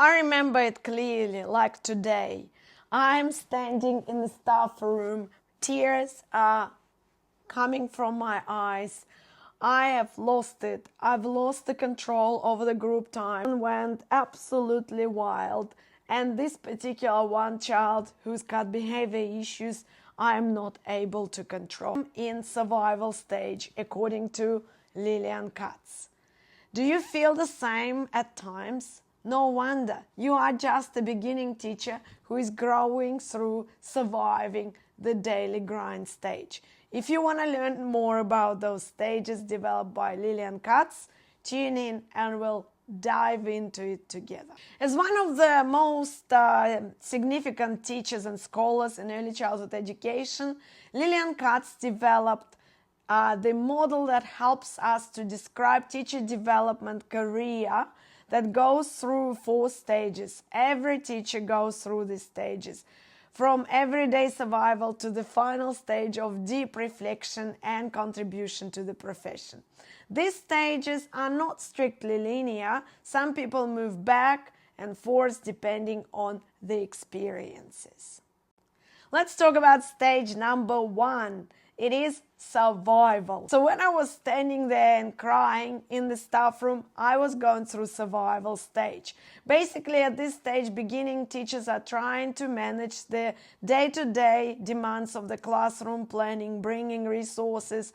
I remember it clearly, like today. I'm standing in the staff room. Tears are coming from my eyes. I have lost it. I've lost the control over the group time and went absolutely wild. And this particular one child who's got behavior issues, I am not able to control. In survival stage, according to Lilian Katz. Do you feel the same at times? No wonder. You are just a beginning teacher who is growing through surviving the daily grind stage. If you want to learn more about those stages developed by Lilian Katz, tune in and we'll dive into it together. As one of the most significant teachers and scholars in early childhood education, Lilian Katz developed the model that helps us to describe teacher development career that goes through 4 stages. Every teacher goes through these stages, from everyday survival to the final stage of deep reflection and contribution to the profession. These stages are not strictly linear. Some people move back and forth depending on the experiences. Let's talk about stage number 1. It is survival. So when I was standing there and crying in the staff room, I was going through survival stage. Basically, at this stage, beginning teachers are trying to manage the day-to-day demands of the classroom, planning, bringing resources,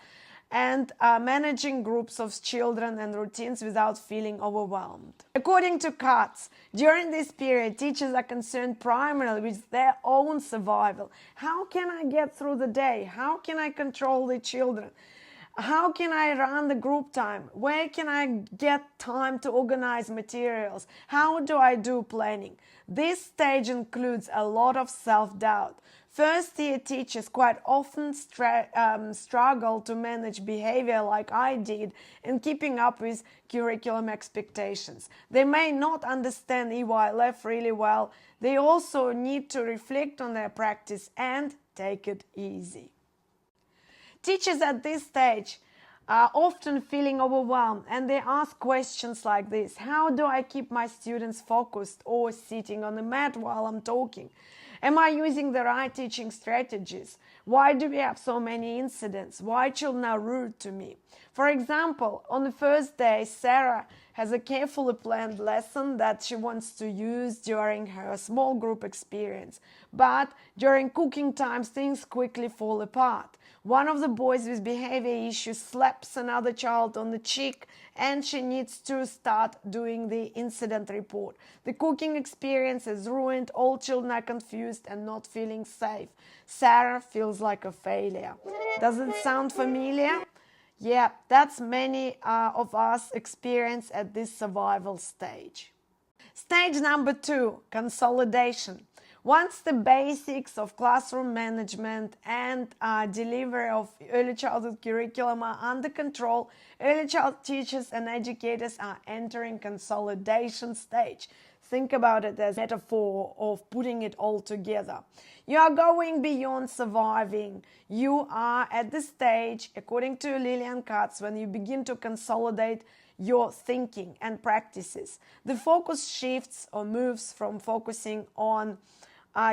and managing groups of children and routines without feeling overwhelmed. According to Katz, during this period, teachers are concerned primarily with their own survival. How can I get through the day? How can I control the children? How can I run the group time? Where can I get time to organize materials? How do I do planning? This stage includes a lot of self-doubt. First-year teachers quite often struggle to manage behavior like I did in keeping up with curriculum expectations. They may not understand EYLF really well. They also need to reflect on their practice and take it easy. Teachers at this stage are often feeling overwhelmed and they ask questions like this: how do I keep my students focused or sitting on the mat while I'm talking? Am I using the right teaching strategies? Why do we have so many incidents? Why children are rude to me? For example, on the first day, Sarah has a carefully planned lesson that she wants to use during her small group experience. But during cooking time, things quickly fall apart. One of the boys with behavior issues slaps another child on the cheek and she needs to start doing the incident report. The cooking experience is ruined, all children are confused and not feeling safe. Sarah feels like a failure. Does it sound familiar? Yeah, that's many of us experience at this survival stage. Stage number 2, consolidation. Once the basics of classroom management and delivery of early childhood curriculum are under control, early child teachers and educators are entering consolidation stage. Think about it as a metaphor of putting it all together. You are going beyond surviving. You are at the stage, according to Lilian Katz, when you begin to consolidate your thinking and practices. The focus shifts or moves from focusing on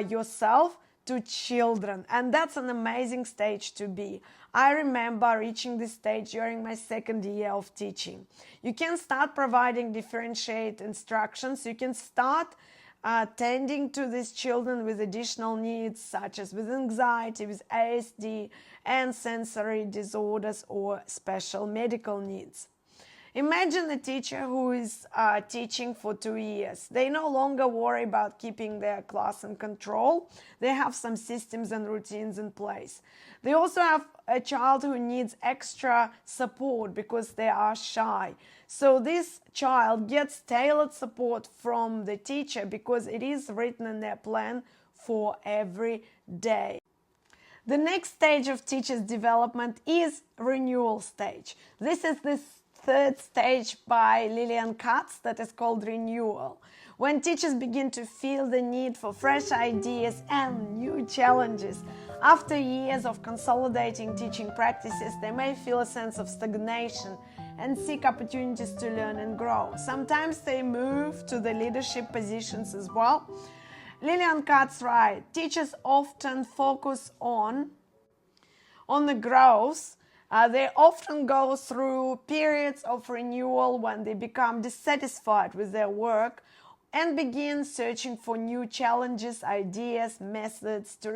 yourself to children, and that's an amazing stage to be. I remember reaching this stage during my 2nd year of teaching. You can start providing differentiated instructions. You can start tending to these children with additional needs, such as with anxiety, with ASD, and sensory disorders or special medical needs. Imagine a teacher who is teaching for 2 years. They no longer worry about keeping their class in control. They have some systems and routines in place. They also have a child who needs extra support because they are shy. So this child gets tailored support from the teacher because it is written in their plan for every day. The next stage of teachers' development is renewal stage. This is the 3rd stage by Lilian Katz that is called renewal. When teachers begin to feel the need for fresh ideas and new challenges. After years of consolidating teaching practices, they may feel a sense of stagnation and seek opportunities to learn and grow. Sometimes they move to the leadership positions as well. Lilian Katz writes, teachers often focus on the growth. They often go through periods of renewal when they become dissatisfied with their work and begin searching for new challenges, ideas, methods to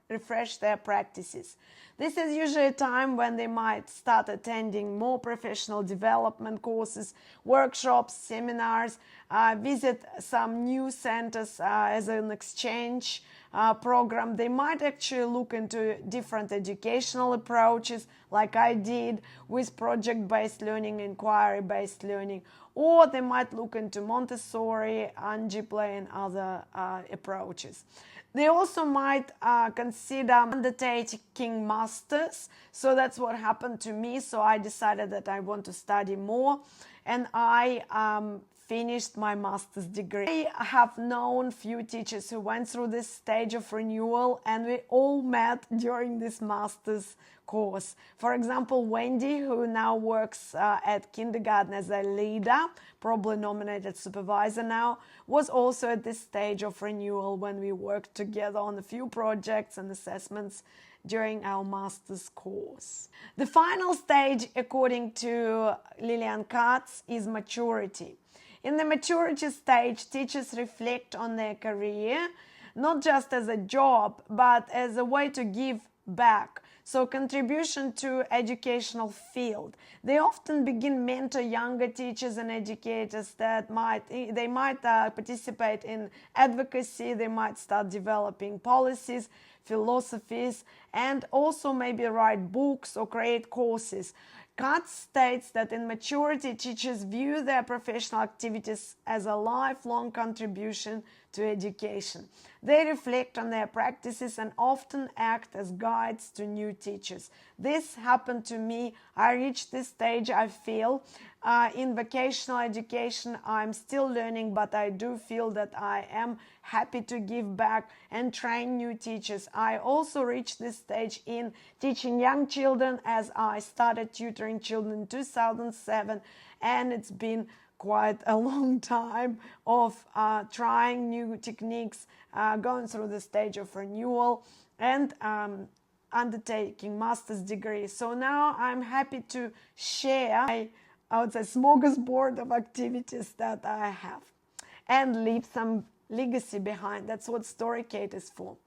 refresh their practices. This is usually a time when they might start attending more professional development courses, workshops, seminars, visit some new centers as an exchange program. They might actually look into different educational approaches like I did with project-based learning, inquiry-based learning, or they might look into Montessori, Angie Play and other approaches. They also might consider undertaking masters. So that's what happened to me. So I decided that I want to study more, and I finished my master's degree. I have known few teachers who went through this stage of renewal, and we all met during this master's course. For example, Wendy, who now works at kindergarten as a leader, probably nominated supervisor now, was also at this stage of renewal when we worked together on a few projects and assessments during our master's course. The final stage, according to Lilian Katz, is maturity. In the maturity stage, teachers reflect on their career, not just as a job, but as a way to give back. So contribution to educational field. They often begin mentor younger teachers and educators that might participate in advocacy, they might start developing policies, philosophies, and also maybe write books or create courses. Katz states that in maturity, teachers view their professional activities as a lifelong contribution to education. They reflect on their practices and often act as guides to new teachers. This happened to me. I reached this stage, I feel. In vocational education, I'm still learning, but I do feel that I am happy to give back and train new teachers. I also reached this stage in teaching young children, as I started tutoring children in 2007, and it's been quite a long time of trying new techniques, going through the stage of renewal and undertaking master's degree. So now I'm happy to share my, I would say, smorgasbord of activities that I have and leave some legacy behind. That's what Storykate is for.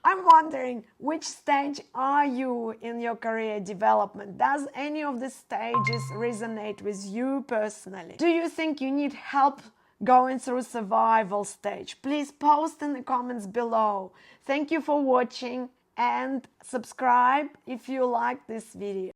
I'm wondering, which stage are you in your career development? Does any of the stages resonate with you personally? Do you think you need help going through survival stage? Please post in the comments below. Thank you for watching and subscribe if you like this video.